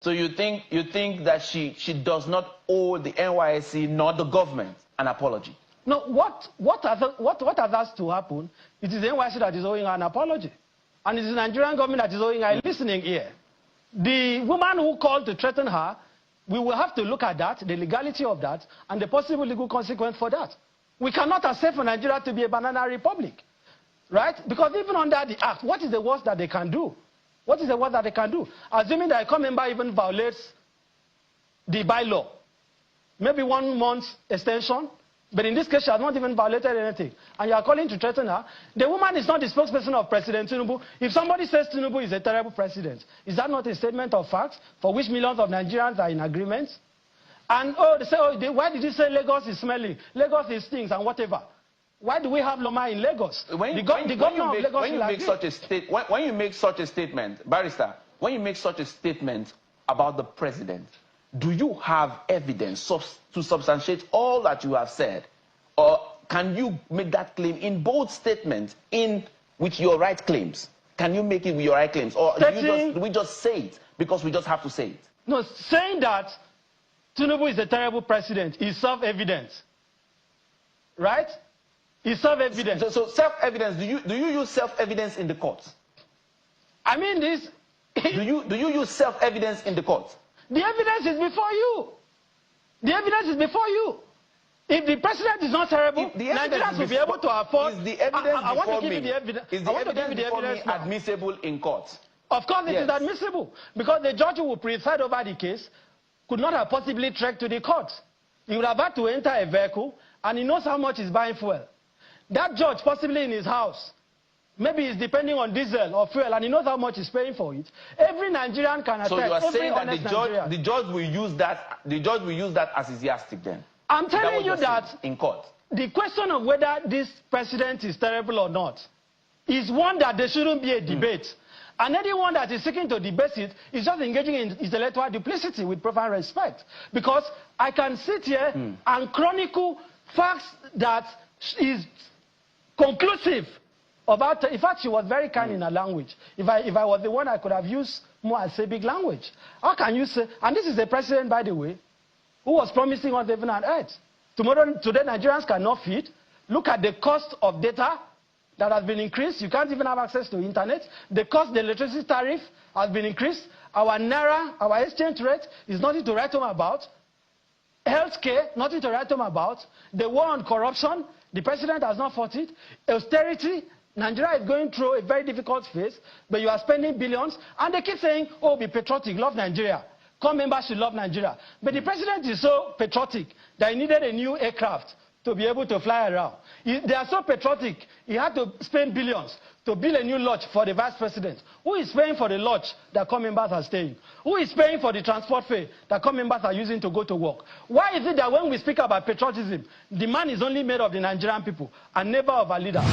So you think that she does not owe the NYSC nor the government an apology? No, what has to happen? It is the NYSC that is owing her an apology. And it is the Nigerian government that is owing her a listening ear. The woman who called to threaten her, we will have to look at that, the legality of that, and the possible legal consequence for that. We cannot accept for Nigeria to be a banana republic. Right? Because even under the act, what is the worst that they can do? What is the worst that they can do? Assuming that a court member even violates the bylaw, maybe 1 month extension, but in this case, she has not even violated anything. And you are calling to threaten her. The woman is not the spokesperson of President Tinubu. If somebody says Tinubu is a terrible president, is that not a statement of facts for which millions of Nigerians are in agreement? And they say, why did you say Lagos is smelling? Lagos is stinks and whatever. Why do we have Loma in Lagos? When you make such a statement, Barrister, when you make such a statement about the president, do you have evidence to substantiate all that you have said? Or can you make that claim in both statements with your right claims? Can you make it with your right claims? Or do we just say it because we just have to say it? No, saying that Tinubu is a terrible president is self-evident. Right? It's self-evidence. So self-evidence, do you use self-evidence in the courts? I mean this... do you use self-evidence in the courts? The evidence is before you. The evidence is before you. If the president is not terrible, Nigerians will be able to afford... Is the evidence before me? Is the evidence before me admissible in court? Of course it is admissible. Because the judge who will preside over the case could not have possibly trekked to the court. He would have had to enter a vehicle and he knows how much he's buying fuel. That judge, possibly in his house, maybe he's depending on diesel or fuel, and he knows how much he's paying for it. Every Nigerian can attest. So you are saying that the judge will use that as his yardstick then? I'm telling you that in court. The question of whether this president is terrible or not is one that there shouldn't be a debate. And anyone that is seeking to debate it is just engaging in intellectual duplicity with profound respect. Because I can sit here and chronicle facts that is conclusive about... In fact, she was very kind in her language. If I was the one, I could have used more Arabic language. How can you say... And this is the president, by the way, who was promising us heaven and earth. Today, Nigerians cannot feed. Look at the cost of data that has been increased. You can't even have access to internet. The cost, the electricity tariff has been increased. Our naira, our exchange rate is nothing to write home about. Healthcare, nothing to write home about. The war on corruption, the president has not fought it. Austerity, Nigeria is going through a very difficult phase, but you are spending billions, and they keep saying, oh, be patriotic, love Nigeria. Core members should love Nigeria. But the president is so patriotic that he needed a new aircraft to be able to fly around. They are so patriotic, he had to spend billions to build a new lodge for the vice president. Who is paying for the lodge that core members are staying? Who is paying for the transport fare that core members are using to go to work? Why is it that when we speak about patriotism, the man is only made of the Nigerian people and never of our leaders?